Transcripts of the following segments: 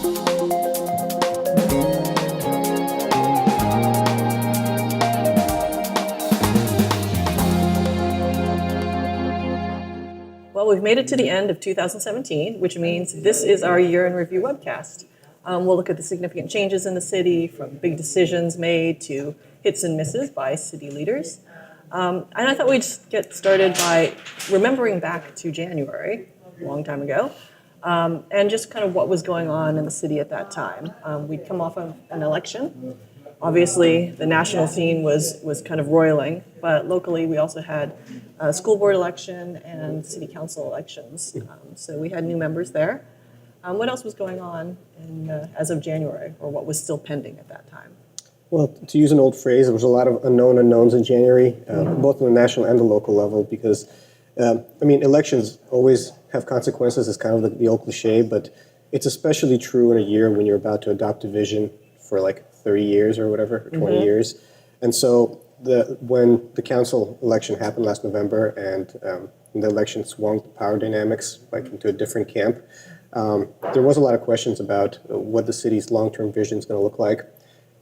Well, we've made it to the end of 2017, which means this is our year in review webcast. We'll look at the significant changes in the city, from big decisions made to hits and misses by city leaders. And I thought we'd just get started by remembering back to January, a long time ago, and just kind of what was going on in the city at that time. We'd come off of an election. Obviously, the national scene was kind of roiling, but locally we also had a school board election and city council elections. So we had new members there. What else was going on as of January, or what was still pending at that time? Well, to use an old phrase, there was a lot of unknown unknowns in January, both on the national and the local level, because, elections always have consequences. It's kind of the old cliche, but it's especially true in a year when you're about to adopt a vision for like 30 years or whatever, or 20 years. And so when the council election happened last November and the election swung the power dynamics like into a different camp, there was a lot of questions about what the city's long-term vision is going to look like.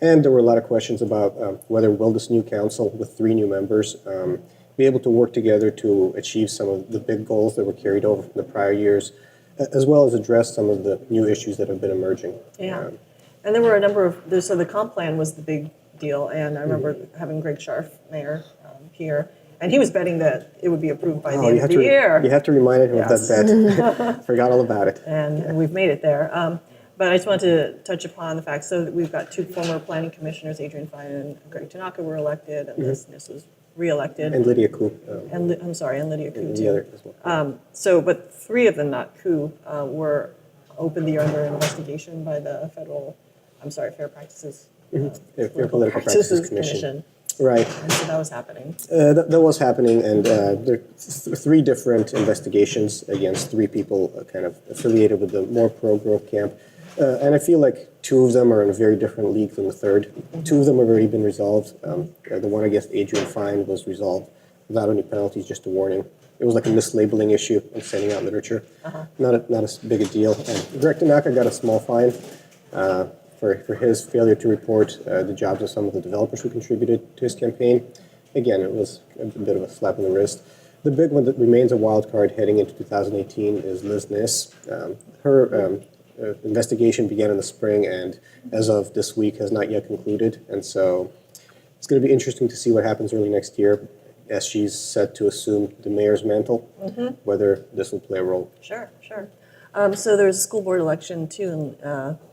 And there were a lot of questions about whether will this new council with 3 new members be able to work together to achieve some of the big goals that were carried over from the prior years, as well as address some of the new issues that have been emerging. Yeah. And there were a number of, so the comp plan was the big deal, and I remember having Greg Scharf, mayor, here, and he was betting that it would be approved by the end of the year. You have to remind him of that bet. Forgot all about it. And we've made it there. But I just wanted to touch upon the fact, so that we've got 2 former planning commissioners, Adrian Fine and Greg Tanaka, were elected, and this was re-elected. And Lydia Koo. And Lydia Koo, too. The other as well. But 3 of them, not Koo, were openly under investigation by the Fair Practices. Fair Political Practices Commission. Right. And so that was happening. That was happening, and there are 3 different investigations against 3 people kind of affiliated with the more pro-growth camp. And I feel like 2 of them are in a very different league than the 3rd. 2 of them have already been resolved. The one against Adrian Fine was resolved without any penalties, just a warning. It was like a mislabeling issue and sending out literature. Not as big a deal. And Greg Tanaka got a small fine for his failure to report the jobs of some of the developers who contributed to his campaign. Again, it was a bit of a slap in the wrist. The big one that remains a wild card heading into 2018 is Liz Niss. Her investigation began in the spring, and as of this week has not yet concluded. And so it's going to be interesting to see what happens early next year as she's set to assume the mayor's mantle, whether this will play a role. Sure. So there was a school board election, too,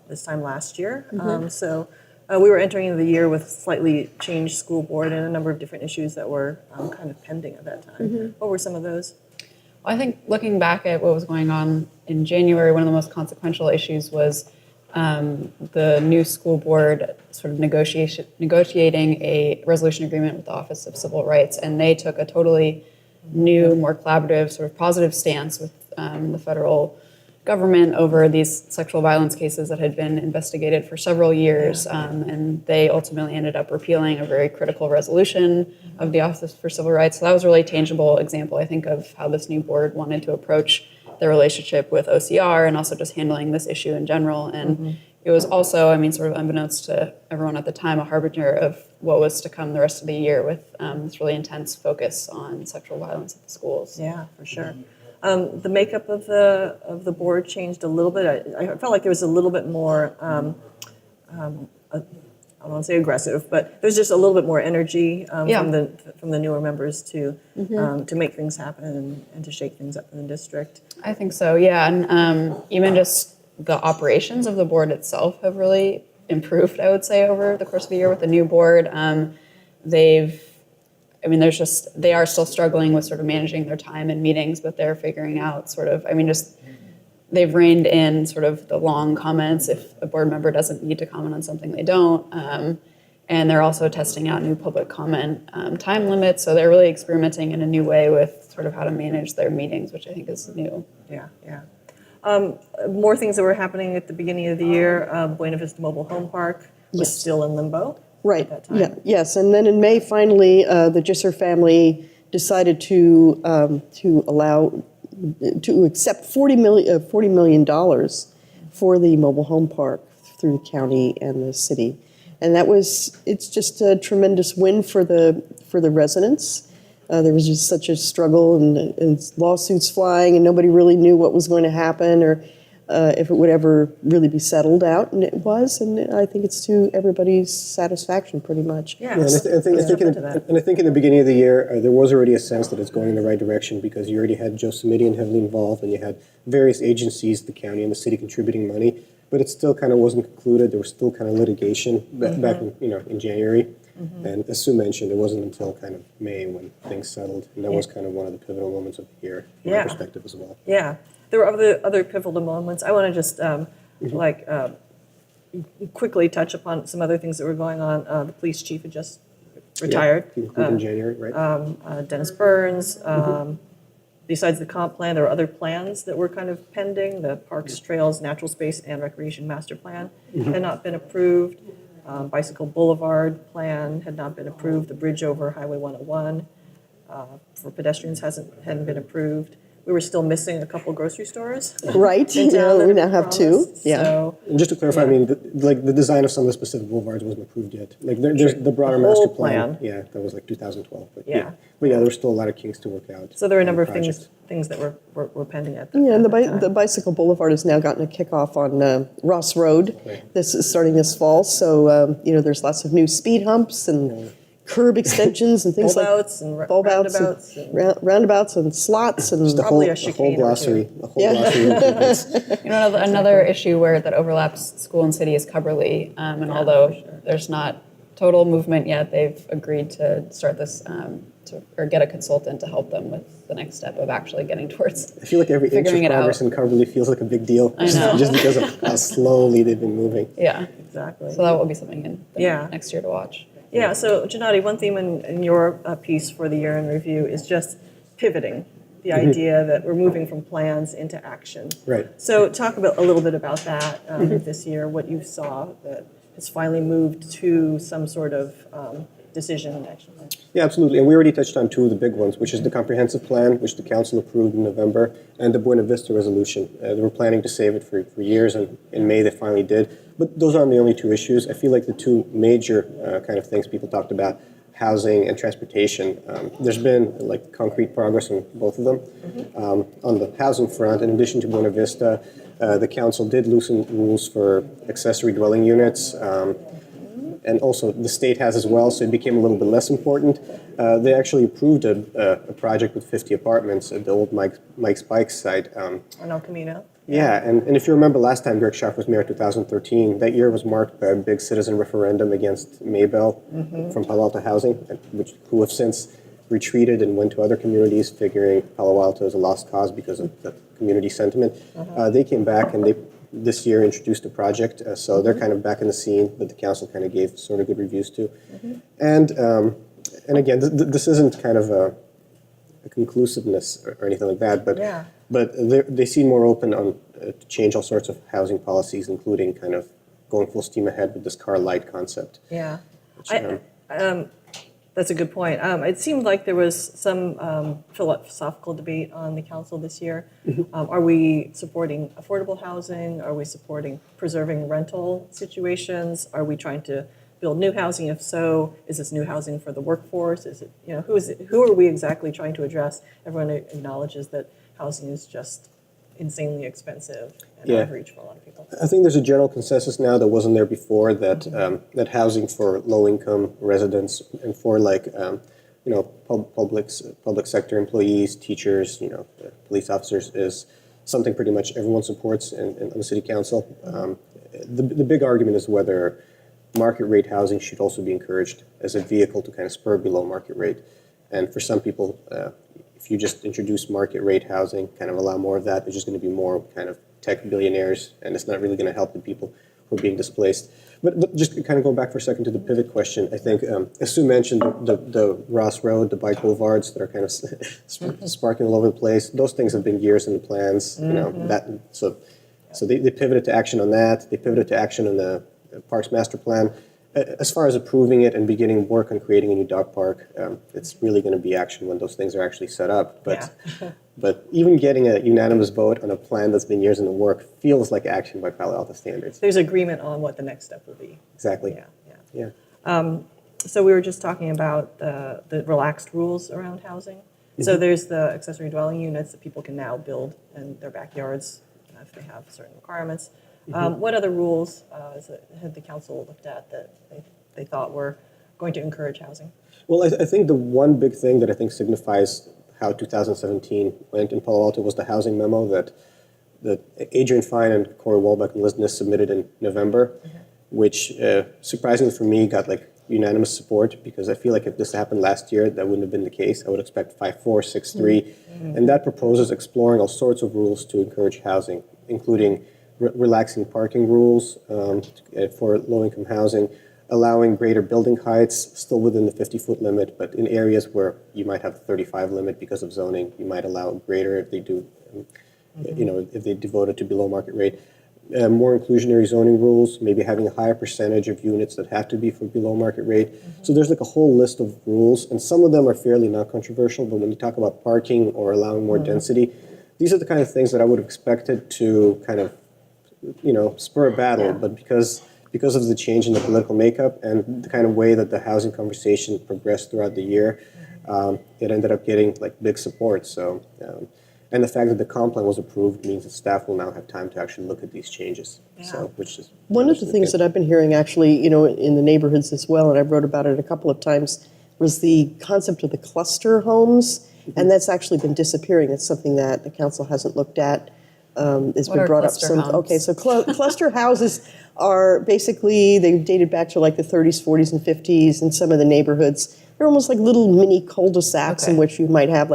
this time last year. We were entering the year with slightly changed school board and a number of different issues that were kind of pending at that time. What were some of those? Well, I think looking back at what was going on in January, one of the most consequential issues was the new school board sort of negotiating a resolution agreement with the Office of Civil Rights, and they took a totally new, more collaborative, sort of positive stance with the federal government over these sexual violence cases that had been investigated for several years, and they ultimately ended up repealing a very critical resolution of the Office for Civil Rights. So that was a really tangible example, I think, of how this new board wanted to approach the relationship with OCR and also just handling this issue in general. And it was also, sort of unbeknownst to everyone at the time, a harbinger of what was to come the rest of the year with this really intense focus on sexual violence at the schools. Yeah, for sure. The makeup of the board changed a little bit. I felt like there was a little bit more, I don't want to say aggressive, but there's just a little bit more energy from the newer members to make things happen and to shake things up in the district. I think so, yeah. And even just the operations of the board itself have really improved, I would say, over the course of the year with the new board. They are still struggling with sort of managing their time in meetings, but they're figuring out sort of, they've reined in sort of the long comments if a board member doesn't need to comment on something, they don't. And they're also testing out new public comment time limits. So they're really experimenting in a new way with sort of how to manage their meetings, which I think is new. Yeah. More things that were happening at the beginning of the year. Buena Vista Mobile Home Park was still in limbo. Right. At that time. Yes. And then in May, finally, the Gisser family decided to accept $40 million for the mobile home park through the county and the city. And it's just a tremendous win for the residents. There was just such a struggle and lawsuits flying, and nobody really knew what was going to happen or if it would ever really be settled out, and it was. And I think it's to everybody's satisfaction, pretty much. Yeah. And I think in the beginning of the year, there was already a sense that it's going in the right direction because you already had Joe Simidian heavily involved, and you had various agencies, the county and the city, contributing money. But it still kind of wasn't concluded. There was still kind of litigation back in January. And as Sue mentioned, it wasn't until kind of May when things settled, and that was kind of one of the pivotal moments of the year from my perspective as well. Yeah, there were other pivotal moments. I want to just quickly touch upon some other things that were going on. The police chief had just retired. Yeah, in January, right? Dennis Burns. Besides the comp plan, there were other plans that were kind of pending. The Parks, Trails, Natural Space, and Recreation Master Plan had not been approved. Bicycle Boulevard plan had not been approved. The bridge over Highway 101 for pedestrians hadn't been approved. We were still missing a couple grocery stores. Right. in town that We had now been have two. promised. Yeah. So, And just to clarify, I mean, the design of some of the specific boulevards wasn't approved yet. Like, there's the broader The whole master plan. plan. Yeah, that was like 2012. But Yeah. But yeah, there were still a lot of kinks to work out. so there were a on number the of project. things that were pending at Yeah, and at time. the Bicycle Boulevard has now gotten a kickoff on Ross Road. Right. This is starting this fall, so there's lots of new speed humps and curb extensions and things like Bulb outs and bulb outs and roundabouts and- roundabouts and slots and The Probably whole, a the whole chicane or two. glossary, the whole Yeah. glossary of improvements. Another issue where that overlaps school and city is Cubberley. And although there's not total movement yet, they've agreed to start this or get a consultant to help them with the next step of actually getting towards I feel like every inch of figuring it progress out. in Cubberley feels like a big deal. I know. Just because of how slowly they've been moving. Yeah. Exactly. So that will be something in the Yeah. next year to watch. Yeah, so Gennady, one theme in your piece for the year in review is just pivoting, the idea that we're moving from plans into action. Right. So talk a little bit about that this year, what you saw that has finally moved to some sort of decision and action plan. Yeah, absolutely. And we already touched on two of the big ones, which is the comprehensive plan, which the council approved in November, and the Buena Vista resolution. They were planning to save it for years, and in May they finally did. But those aren't the only two issues. I feel like the two major kind of things people talked about, housing and transportation, there's been like concrete progress on both of them. On the housing front, in addition to Buena Vista, the council did loosen rules for accessory dwelling units. And also the state has as well, so it became a little bit less important. They actually approved a project with 50 apartments at the old Mike's Bikes site. On El Camino. Yeah, and if you remember last time Greg Schaaf was mayor in 2013, that year was marked by a big citizen referendum against Maybell from Palo Alto Housing, who have since retreated and went to other communities, figuring Palo Alto is a lost cause because of the community sentiment. They came back and they this year introduced a project, so they're kind of back in the scene that the council kind of gave sort of good reviews to. And again, this isn't kind of a conclusiveness or anything like that, but they seem more open on to change all sorts of housing policies, including kind of going full steam ahead with this car light concept. Yeah. Which, That's a good point. It seemed like there was some philosophical debate on the council this year. Are we supporting affordable housing? Are we supporting preserving rental situations? Are we trying to build new housing? If so, is this new housing for the workforce? Is it, who are we exactly trying to address? Everyone acknowledges that housing is just insanely expensive and out of reach for a lot of people. I think there's a general consensus now that wasn't there before that that housing for low-income residents and for public sector employees, teachers, police officers is something pretty much everyone supports in the city council. The big argument is whether market rate housing should also be encouraged as a vehicle to kind of spur below market rate. And for some people, if you just introduce market rate housing, kind of allow more of that, there's just going to be more kind of tech billionaires, and it's not really going to help the people who are being displaced. But just kind of going back for a second to the pivot question, I think, as Sue mentioned, the Ross Road, the bike boulevards that are kind of sparking all over the place, those things have been years in the plans. So they pivoted to action on that. They pivoted to action on the Parks Master Plan. as far as approving it and beginning work on creating a new dog park, it's really going to be action when those things are actually set up. But but even getting a unanimous vote on a plan that's been years in the work feels like action by Palo Alto standards. There's agreement on what the next step will be. Exactly. Yeah. Yeah. So we were just talking about the relaxed rules around housing. So there's the accessory dwelling units that people can now build in their backyards if they have certain requirements. What other rules had the council looked at that they thought were going to encourage housing? Well, I think the one big thing that I think signifies how 2017 went in Palo Alto was the housing memo that Adrian Fine and Corey Walbeck and Liz Niss submitted in November, which surprisingly for me got like unanimous support, because I feel like if this happened last year, that wouldn't have been the case. I would expect 5-4, 6-3. And that proposes exploring all sorts of rules to encourage housing, including relaxing parking rules for low-income housing, allowing greater building heights, still within the 50-foot limit, but in areas where you might have a 35 limit because of zoning, you might allow greater if they do, if they devote it to below market rate. More inclusionary zoning rules, maybe having a higher percentage of units that have to be for below market rate. So there's like a whole list of rules, and some of them are fairly non-controversial, but when you talk about parking or allowing more density, these are the kind of things that I would have expected to kind of, spur a battle, but because of the change in the political makeup and the kind of way that the housing conversation progressed throughout the year, it ended up getting like big support. So, and the fact that the comp plan was approved means that staff will now have time to actually look at these changes. So, which is One of the things that I've been hearing actually, in the neighborhoods as well, and I wrote about it a couple of times, was the concept of the cluster homes, and that's actually been disappearing. It's something that the council hasn't looked at. It's What been are brought up cluster some. homes? Okay, so cluster houses are basically, they've dated back to like the 30s, 40s, and 50s in some of the neighborhoods. They're almost like little mini cul-de-sacs in Okay. which you might have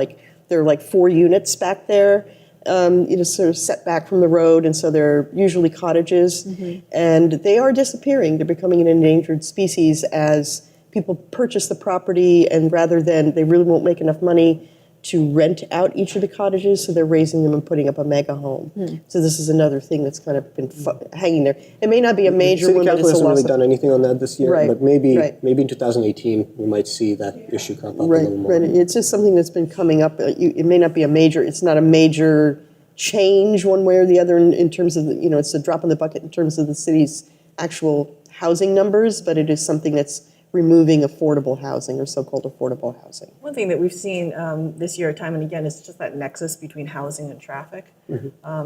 there are like 4 units back there, sort of set back from the road, and so they're usually cottages, and they are disappearing. They're becoming an endangered species as people purchase the property, and rather than, they really won't make enough money to rent out each of the cottages, so they're raising them and putting up a mega home. So this is another thing that's kind of been hanging there. It may not be a major City one, but Council it's a hasn't loss really of... done anything on that this year, Right, but maybe right. maybe in 2018 we might see that issue come up a Right, little more. right. It's just something that's been coming up. It may not be it's not a major change one way or the other in terms of, it's a drop in the bucket in terms of the city's actual housing numbers, but it is something that's removing affordable housing or so-called affordable housing. One thing that we've seen this year time and again is just that nexus between housing and traffic.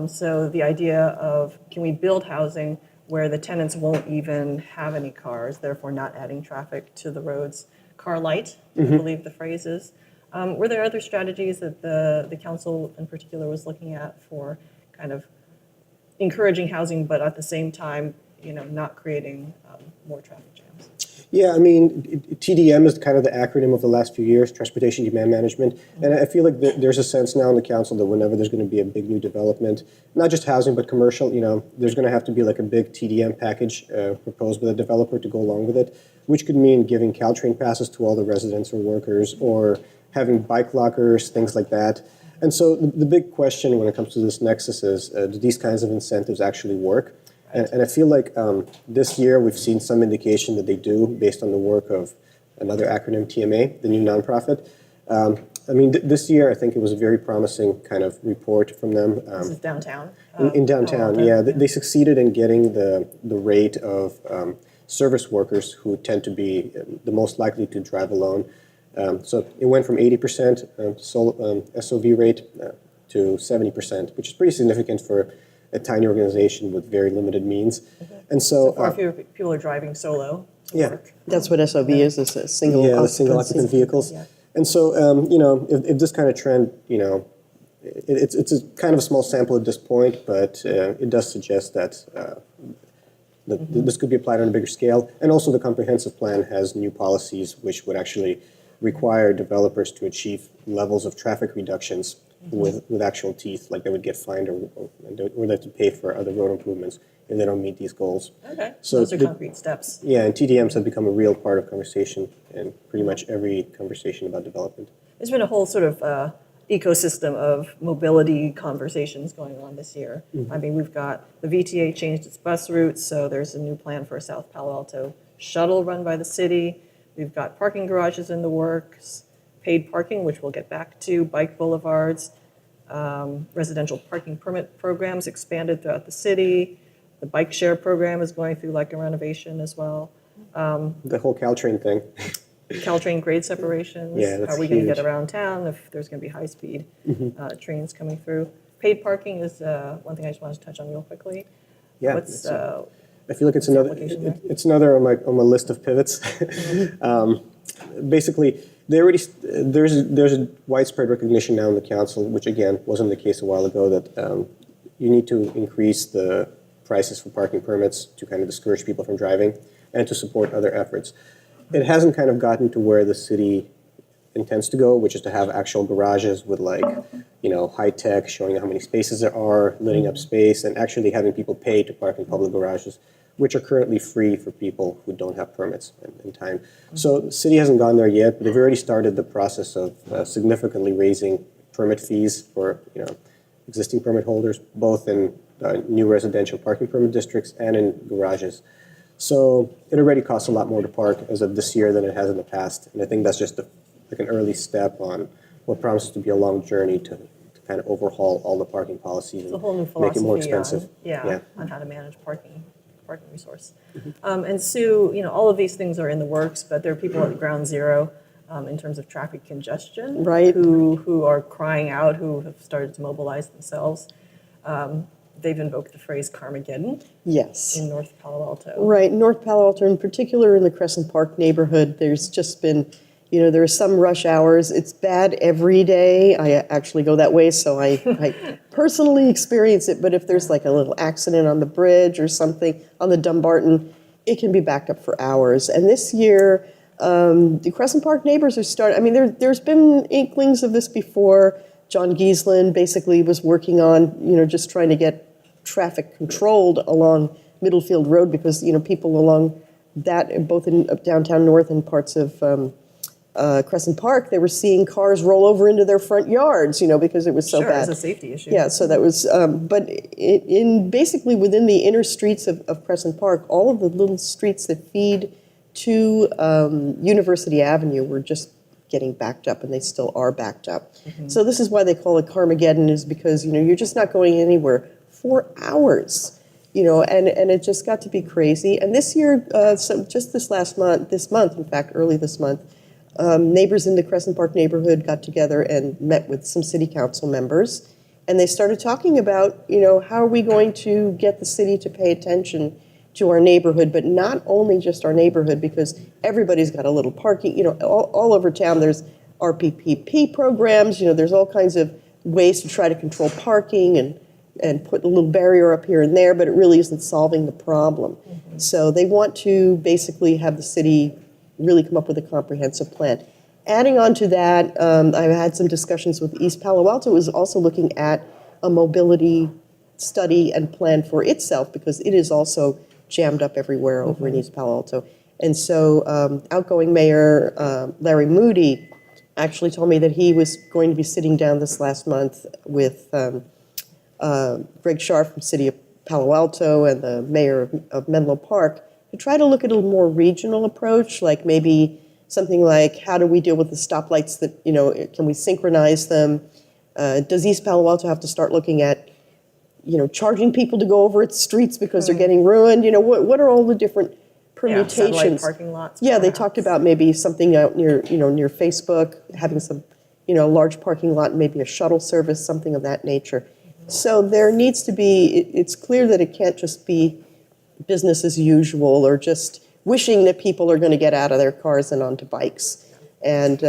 So the idea of, can we build housing where the tenants won't even have any cars, therefore not adding traffic to the roads? Car light, I believe the phrase is. Were there other strategies that the council in particular was looking at for kind of encouraging housing, but at the same time, not creating more traffic jams? Yeah, I mean, TDM is kind of the acronym of the last few years, Transportation Demand Management. And I feel like there's a sense now in the council that whenever there's going to be a big new development, not just housing, but commercial, there's going to have to be like a big TDM package proposed by the developer to go along with it, which could mean giving Caltrain passes to all the residents or workers, or having bike lockers, things like that. And so the big question when it comes to this nexus is, do these kinds of incentives actually work? And I feel like this year we've seen some indication that they do, based on the work of another acronym, TMA, the new nonprofit. This year I think it was a very promising kind of report from them. This is downtown? In downtown, Palo Alto. yeah. They succeeded in getting the rate of service workers who tend to be the most likely to drive alone. So it went from 80% SOV rate to 70%, which is pretty significant for a tiny organization with very limited means. And so Far fewer people are driving solo to yeah. work. That's what SOV is a single the single occupancy. occupant vehicles. Yeah. And so, if this kind of trend, it's a kind of a small sample at this point, but it does suggest that this could be applied on a bigger scale. And also the comprehensive plan has new policies which would actually require developers to achieve levels of traffic reductions with actual teeth, like they would get fined or they have to pay for other road improvements if they don't meet these goals. Okay, So those are concrete steps. Yeah, and TDMs have become a real part of conversation in pretty much every conversation about development. There's been a whole sort of ecosystem of mobility conversations going on this year. I mean, we've got the VTA changed its bus routes, so there's a new plan for South Palo Alto shuttle run by the city. We've got parking garages in the works, paid parking, which we'll get back to, bike boulevards, residential parking permit programs expanded throughout the city. The bike share program is going through like a renovation as well. The whole Caltrain thing. Caltrain grade separations. Yeah, that's How are we going to huge. get around town if there's going to be high-speed trains coming through? Paid parking is one thing I just wanted to touch on real quickly. Yeah, What's I feel like it's another. application there? It's another on my list of pivots. Basically, there's a widespread recognition now in the council, which again wasn't the case a while ago, that you need to increase the prices for parking permits to kind of discourage people from driving and to support other efforts. It hasn't kind of gotten to where the city intends to go, which is to have actual garages with like, high tech, showing how many spaces there are, lighting up space, and actually having people pay to park in public garages, which are currently free for people who don't have permits in time. So the city hasn't gone there yet, but they've already started the process of significantly raising permit fees for existing permit holders, both in new residential parking permit districts and in garages. So it already costs a lot more to park as of this year than it has in the past, and I think that's just like an early step on what promises to be a long journey to kind of overhaul all the parking policies It's a and whole new make philosophy it more expensive. on how to manage parking resource. And Sue, all of these things are in the works, but there are people at ground zero in terms of traffic congestion, Right. who are crying out, who have started to mobilize themselves. They've invoked the phrase Carmageddon Yes. in North Palo Alto. Right, North Palo Alto, in particular in the Crescent Park neighborhood, there's just been, there are some rush hours. It's bad every day. I actually go that way, so I personally experience it. But if there's like a little accident on the bridge or something on the Dumbarton, it can be backed up for hours. And this year, the Crescent Park neighbors are starting. I mean, there's been inklings of this before. John Giesland basically was working on, just trying to get traffic controlled along Middlefield Road because, people along that, both in downtown North and parts of Crescent Park, they were seeing cars roll over into their front yards, because it was so Sure, bad. it's a safety issue. Yeah, so that was, but in basically within the inner streets of Crescent Park, all of the little streets that feed to University Avenue were just getting backed up, and they still are backed up. So this is why they call it Carmageddon, is because, you're just not going anywhere for hours, and it just got to be crazy. And this year, just this month, in fact, early this month, neighbors in the Crescent Park neighborhood got together and met with some city council members, and they started talking about, how are we going to get the city to pay attention to our neighborhood, but not only just our neighborhood, because everybody's got a little parking, all over town there's RPPP programs, there's all kinds of ways to try to control parking and put a little barrier up here and there, but it really isn't solving the problem. So they want to basically have the city really come up with a comprehensive plan. Adding on to that, I've had some discussions with East Palo Alto, who is also looking at a mobility study and plan for itself, because it is also jammed up everywhere over in East Palo Alto. And so outgoing Mayor Larry Moody actually told me that he was going to be sitting down this last month with Greg Scharf from City of Palo Alto and the mayor of Menlo Park to try to look at a more regional approach, like maybe something like, how do we deal with the stoplights that, can we synchronize them? Does East Palo Alto have to start looking at, charging people to go over its streets because they're getting ruined? What are all the different permutations? Satellite parking lots. Yeah, they perhaps. talked about maybe something out near Facebook, having some, large parking lot, maybe a shuttle service, something of that nature. So there needs to be, it's clear that it can't just be business as usual or just wishing that people are going to get out of their cars and onto bikes. And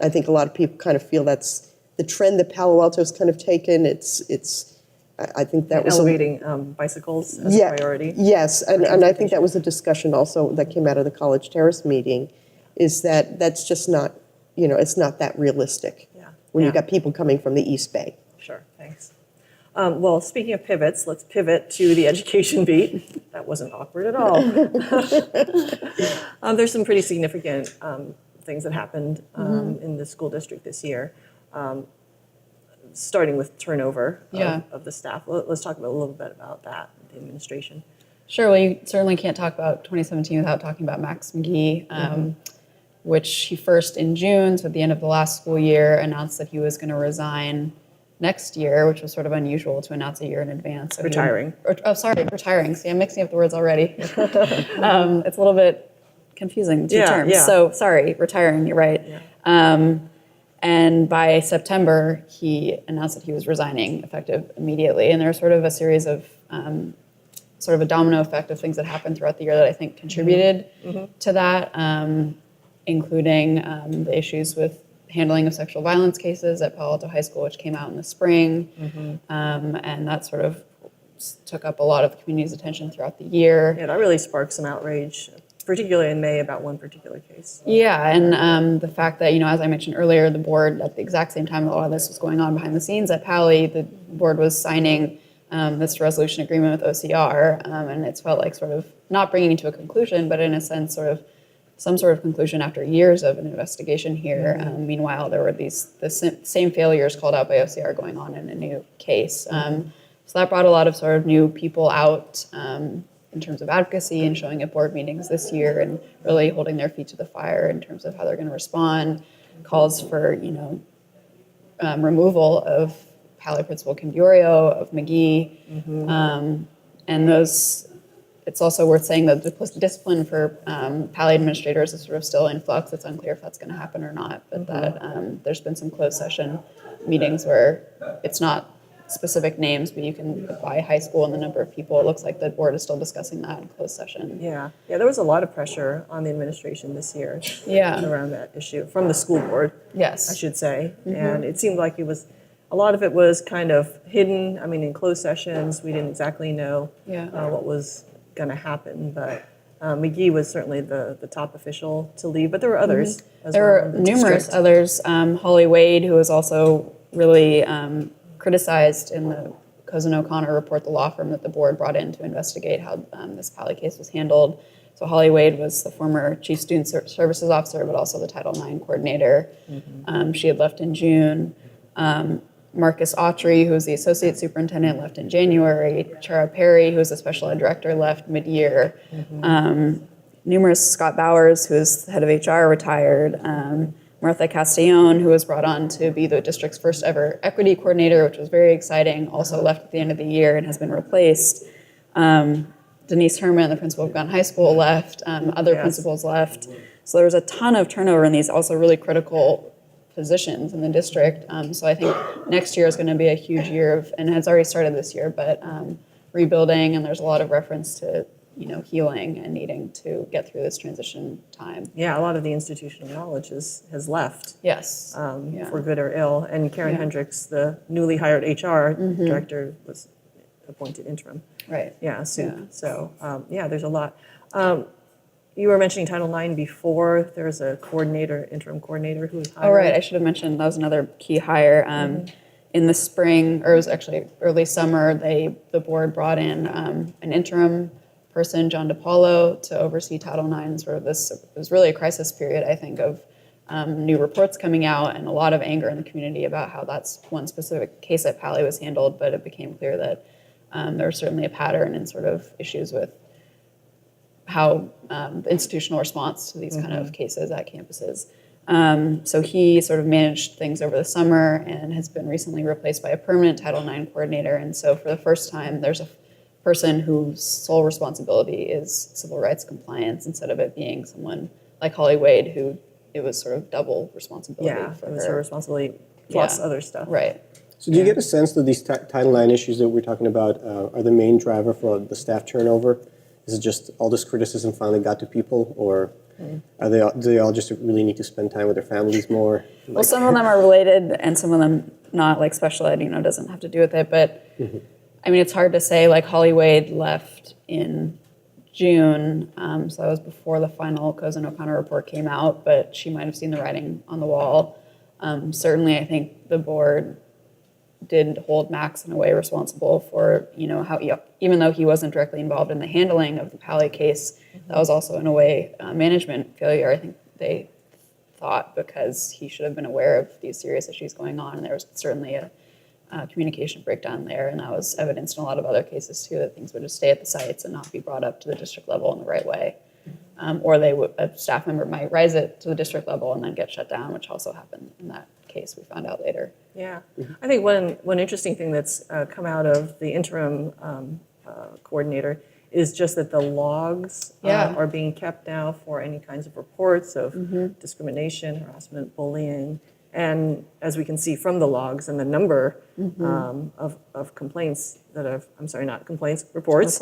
I think a lot of people kind of feel that's the trend that Palo Alto's kind of taken. I think that was elevating bicycles as a priority. Yes, and I think that was a discussion also that came out of the College Terrace meeting, is that that's just not, it's not that realistic when you've got people coming from the East Bay. Sure, thanks. Well, speaking of pivots, let's pivot to the education beat. That wasn't awkward at all. There's some pretty significant things that happened in the school district this year, starting with turnover of the staff. Let's talk a little bit about that, the administration. Sure. Well, you certainly can't talk about 2017 without talking about Max McGee, which he first in June, so at the end of the last school year, announced that he was going to resign next year, which was sort of unusual to announce a year in advance. So Retiring. Retiring. See, I'm mixing up the words already. It's a little bit confusing, two terms. Yeah. So sorry, retiring, you're right. Yeah. And by September, he announced that he was resigning effective immediately. And there was sort of a series of sort of a domino effect of things that happened throughout the year that I think contributed to that, including the issues with handling of sexual violence cases at Palo Alto High School, which came out in the spring. And that sort of took up a lot of the community's attention throughout the year. Yeah, that really sparked some outrage, particularly in May about one particular case. Yeah, and the fact that, as I mentioned earlier, the board, at the exact same time that a lot of this was going on behind the scenes at Pali, the board was signing this resolution agreement with OCR, and it's felt like sort of not bringing it to a conclusion, but in a sense, sort of some sort of conclusion after years of an investigation here. Meanwhile, there were the same failures called out by OCR going on in a new case. So that brought a lot of sort of new people out in terms of advocacy and showing at board meetings this year and really holding their feet to the fire in terms of how they're going to respond. Calls for, removal of Pali Principal Cambiorio, of McGee. And those, it's also worth saying that the discipline for Pali administrators is sort of still in flux. It's unclear if that's going to happen or not, but that there's been some closed session meetings where it's not specific names, but you can by high school and the number of people. It looks like the board is still discussing that in closed session. Yeah, there was a lot of pressure on the administration this year around that issue, from the school board, Yes. I should say. And it seemed like a lot of it was kind of hidden. I mean, in closed sessions, we didn't exactly know what was going to happen, but McGee was certainly the top official to leave, but there were others as There well. were numerous others. Holly Wade, who was also really criticized in the Cozen O'Connor report, the law firm that the board brought in to investigate how this Pali case was handled. So Holly Wade was the former chief student services officer, but also the Title IX coordinator. She had left in June. Marcus Autry, who was the associate superintendent, left in January. Chara Perry, who was the special ed director, left mid-year. Scott Bowers, who is the head of HR, retired. Martha Castellon, who was brought on to be the district's first ever equity coordinator, which was very exciting, also left at the end of the year and has been replaced. Denise Herman, the principal of Gunn High School, left. Other principals left. So there was a ton of turnover in these also really critical positions in the district. So I think next year is going to be a huge year of, and it's already started this year, but rebuilding, and there's a lot of reference to healing and needing to get through this transition time. Yeah, a lot of the institutional knowledge has left. Yes. For good or ill. And Karen Hendricks, the newly hired HR director, was appointed interim. Right. Yeah, soon. So, there's a lot. You were mentioning Title IX before. There's a interim coordinator who was hired. Oh, right. I should have mentioned that was another key hire. In the spring, or it was actually early summer, the board brought in an interim person, John DiPaolo, to oversee Title IX. Sort of this, it was really a crisis period, I think, of new reports coming out and a lot of anger in the community about how that's one specific case at Pali was handled, but it became clear that there was certainly a pattern and sort of issues with how the institutional response to these kind of cases at campuses. So he sort of managed things over the summer and has been recently replaced by a permanent Title IX coordinator. And so for the first time, there's a person whose sole responsibility is civil rights compliance instead of it being someone like Holly Wade, who it was sort of double responsibility for it was her. her responsibility plus other stuff. Right. So do you get a sense that these Title IX issues that we're talking about are the main driver for the staff turnover? Is it just all this criticism finally got to people, or do they all just really need to spend time with their families more? Well, some of them are related and some of them not, like special ed, doesn't have to do with it. But I mean, it's hard to say, like Holly Wade left in June, so that was before the final Cozen O'Connor report came out, but she might have seen the writing on the wall. Certainly, I think the board did hold Max in a way responsible for, how even though he wasn't directly involved in the handling of the Pali case, that was also in a way management failure, I think they thought, because he should have been aware of these serious issues going on, and there was certainly communication breakdown there, and that was evidenced in a lot of other cases too, that things would just stay at the sites and not be brought up to the district level in the right way. Or a staff member might rise it to the district level and then get shut down, which also happened in that case, we found out later. Yeah, I think one interesting thing that's come out of the interim coordinator is just that the logs are being kept now for any kinds of reports of discrimination, harassment, bullying. And as we can see from the logs and the number of complaints that have, I'm sorry, not complaints, reports.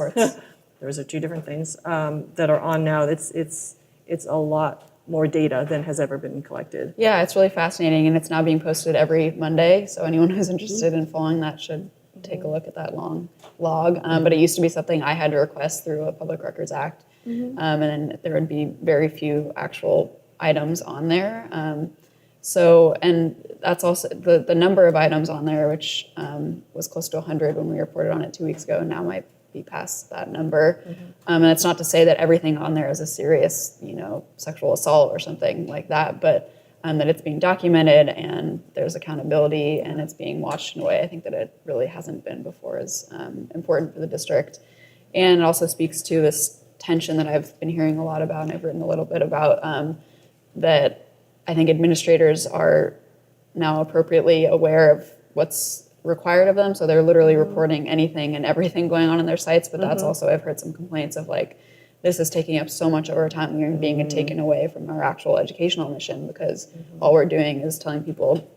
Those are two different things that are on now. It's a lot more data than has ever been collected. Yeah, it's really fascinating, and it's now being posted every Monday. So anyone who's interested in following that should take a look at that long log. But it used to be something I had to request through a Public Records Act, and then there would be very few actual items on there. And that's also the number of items on there, which was close to 100 when we reported on it 2 weeks ago, now might be past that number. And it's not to say that everything on there is a serious, sexual assault or something like that, but that it's being documented and there's accountability and it's being watched in a way I think that it really hasn't been before is important for the district. And it also speaks to this tension that I've been hearing a lot about, and I've written a little bit about, that I think administrators are now appropriately aware of what's required of them, so they're literally reporting anything and everything going on in their sites, but that's also, I've heard some complaints of like, this is taking up so much of our time, we're being taken away from our actual educational mission because all we're doing is telling people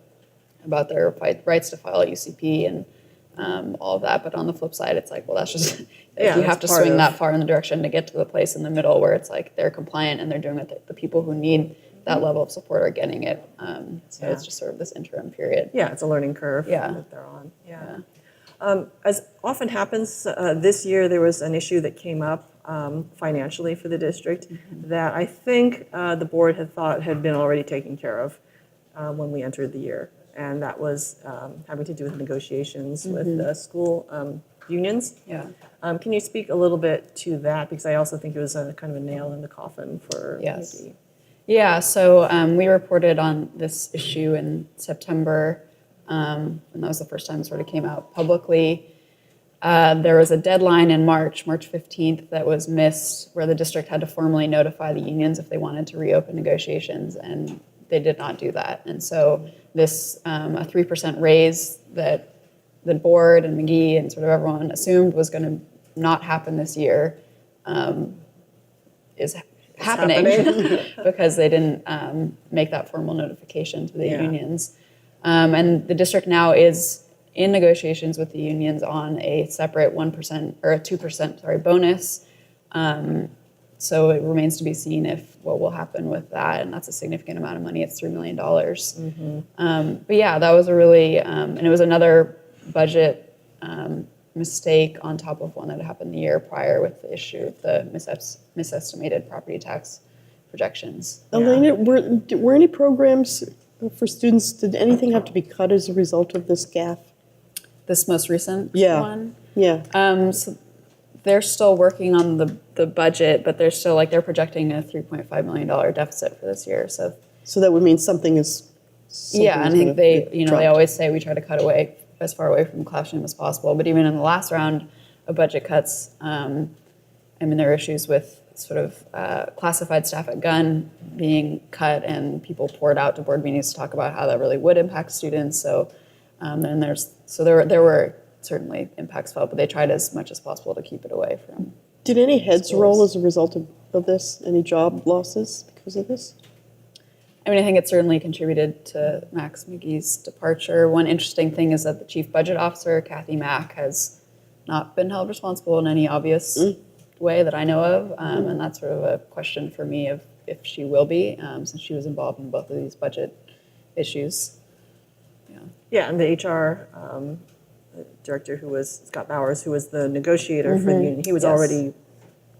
about their rights to file a UCP and all of that, but on the flip side, it's like, well, that's just, if you have to swing that far in the direction to get to the place in the middle where it's like they're compliant and they're doing it, the people who need that level of support are getting it. So it's just sort of this interim period. Yeah, it's a learning curve that they're on. As often happens, this year there was an issue that came up financially for the district that I think the board had thought had been already taken care of when we entered the year. And that was having to do with negotiations with the school unions. Can you speak a little bit to that? Because I also think it was a kind of a nail in the coffin for Mickey. Yeah, so we reported on this issue in September, and that was the first time it sort of came out publicly. There was a deadline in March 15th, that was missed, where the district had to formally notify the unions if they wanted to reopen negotiations, and they did not do that. And so this, a 3% raise that the board and McGee and sort of everyone assumed was going to not happen this year is happening because they didn't make that formal notification to the unions. And the district now is in negotiations with the unions on a separate 1% or a 2% bonus. So it remains to be seen what will happen with that, and that's a significant amount of money. It's $3 million. But yeah, that was a really, and it was another budget mistake on top of one that had happened the year prior with the issue of the misestimated property tax projections. Elena, were any programs for students, did anything have to be cut as a result of this gaffe? This most recent one? Yeah. So they're still working on the budget, but they're still they're projecting a $3.5 million deficit for this year. So that would mean something is. Yeah, and I think they always say we try to cut away as far away from the classroom as possible. But even in the last round of budget cuts, there are issues with sort of classified staff at Gun being cut, and people poured out to board meetings to talk about how that really would impact students. So there were certainly impacts felt, but they tried as much as possible to keep it away from. Did any heads schools. roll as a result of this? Any job losses because of this? I think it certainly contributed to Max McGee's departure. One interesting thing is that the chief budget officer, Kathy Mack, has not been held responsible in any obvious way that I know of, and that's sort of a question for me of if she will be, since she was involved in both of these budget issues. Yeah, and the HR director, who was Scott Bowers, who was the negotiator for the union, he was already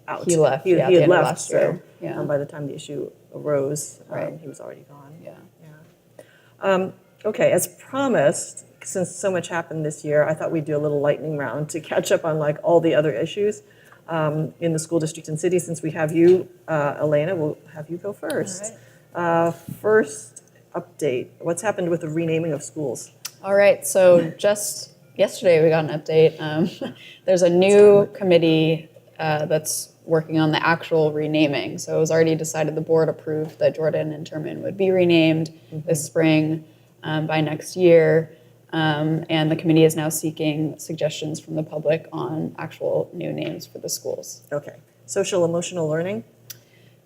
out. He left. He had left last year. by the time the issue arose, he was already gone. Okay, as promised, since so much happened this year, I thought we'd do a little lightning round to catch up on all the other issues in the school district and city. Since we have you, Elena, we'll have you go first. First update, what's happened with the renaming of schools? All right, so just yesterday we got an update. There's a new committee that's working on the actual renaming. So it was already decided, the board approved that Jordan and Dremann would be renamed this spring by next year. And the committee is now seeking suggestions from the public on actual new names for the schools. Okay. Social emotional learning.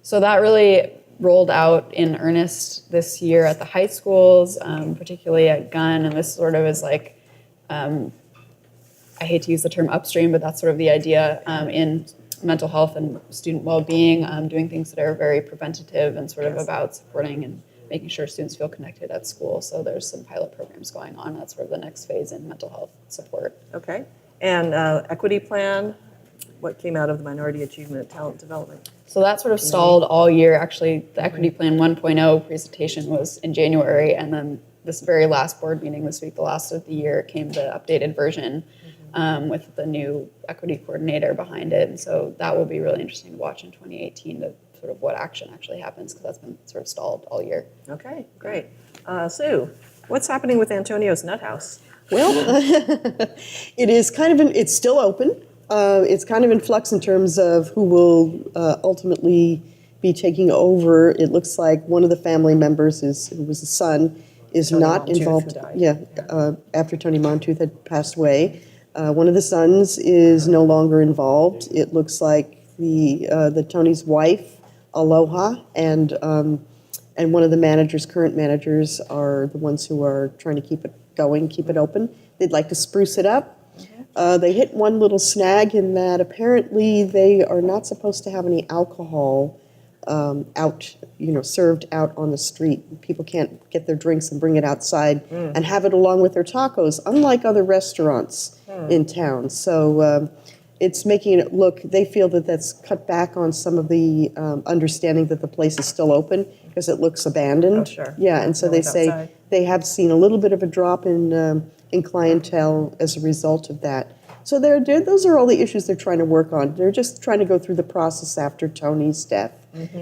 So that really rolled out in earnest this year at the high schools, particularly at Gunn, and this sort of is like, I hate to use the term upstream, but that's sort of the idea in mental health and student well-being, doing things that are very preventative and sort of about supporting and making sure students feel connected at school. So there's some pilot programs going on. That's sort of the next phase in mental health support. Okay. And equity plan. What came out of the Minority Achievement Talent Development? So that sort of stalled all year. Actually, the Equity Plan 1.0 presentation was in January, and then this very last board meeting this week, the last of the year, came the updated version with the new equity coordinator behind it. And so that will be really interesting to watch in 2018, to sort of what action actually happens, because that's been sort of stalled all year. Okay, great. Sue, what's happening with Antonio's Nut House? Well, it is kind of, it's still open. It's kind of in flux in terms of who will ultimately be taking over. It looks like one of the family members who was a son, is Tony not Monteith, involved. who died. Yeah, after Tony Monteith had passed away. One of the sons is no longer involved. It looks like the Tony's wife, Aloha, and one of the current managers, are the ones who are trying to keep it going, keep it open. They'd like to spruce it up. They hit one little snag in that apparently they are not supposed to have any alcohol served out on the street. People can't get their drinks and bring it outside and have it along with their tacos, unlike other restaurants in town. So it's making it look, they feel that that's cut back on some of the understanding that the place is still open, because it looks abandoned. Oh, sure. Yeah, and so No they one's say outside. they have seen a little bit of a drop in clientele as a result of that. So those are all the issues they're trying to work on. They're just trying to go through the process after Tony's death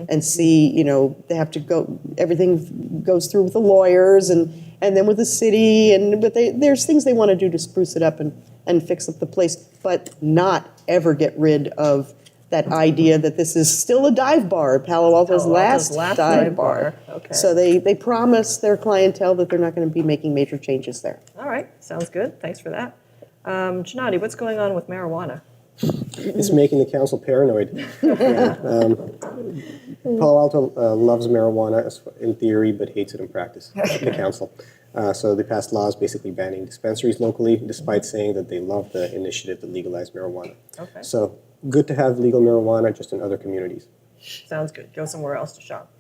and see, they have to go, everything goes through with the lawyers and then with the city, but there's things they want to do to spruce it up and fix up the place, but not ever get rid of that idea that this is still a dive bar, Palo Alto's last dive bar. Okay. So they promise their clientele that they're not going to be making major changes there. All right, sounds good. Thanks for that. Gennady, what's going on with marijuana? It's making the council paranoid. Palo Alto loves marijuana in theory, but hates it in practice, the council. So they passed laws basically banning dispensaries locally, despite saying that they love the initiative to legalize marijuana. Okay. So good to have legal marijuana, just in other communities. Sounds good. Go somewhere else to shop.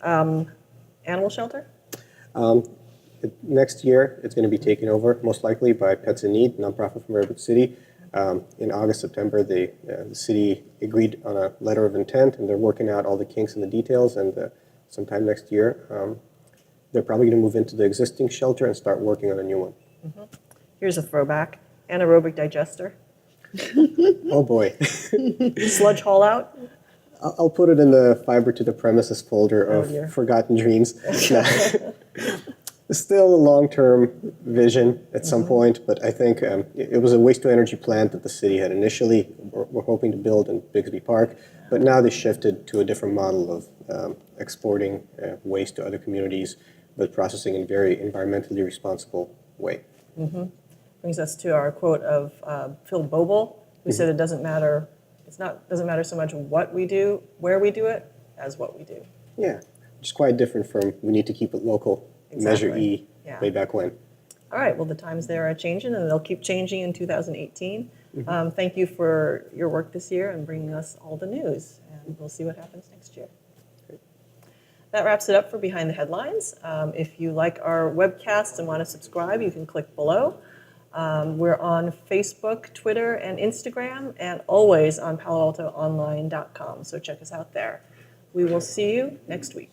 Animal shelter? Next year, it's going to be taken over, most likely, by Pets in Need, nonprofit from Redwood City. In August, September, the city agreed on a letter of intent, and they're working out all the kinks and the details, and sometime next year, they're probably going to move into the existing shelter and start working on a new one. Here's a throwback. Anaerobic digester. Oh boy. Sludge haul out. I'll put it in the fiber to the premises folder Oh, of dear. forgotten dreams. Still a long-term vision at some point, but I think it was a waste-to-energy plant that the city had initially were hoping to build in Bixby Park, but now they shifted to a different model of exporting waste to other communities, but processing in a very environmentally responsible way. Brings us to our quote of Phil Boble, who said it doesn't matter so much what we do, where we do it, as what we do. Yeah, which is quite different from we need to keep it local, Measure Exactly. E, Yeah. way back when. All right, well, the times there are changing, and they'll keep changing in 2018. Thank you for your work this year and bringing us all the news, and we'll see what happens next year. That wraps it up for Behind the Headlines. If you like our webcast and want to subscribe, you can click below. We're on Facebook, Twitter, and Instagram, and always on paloaltoonline.com, so check us out there. We will see you next week.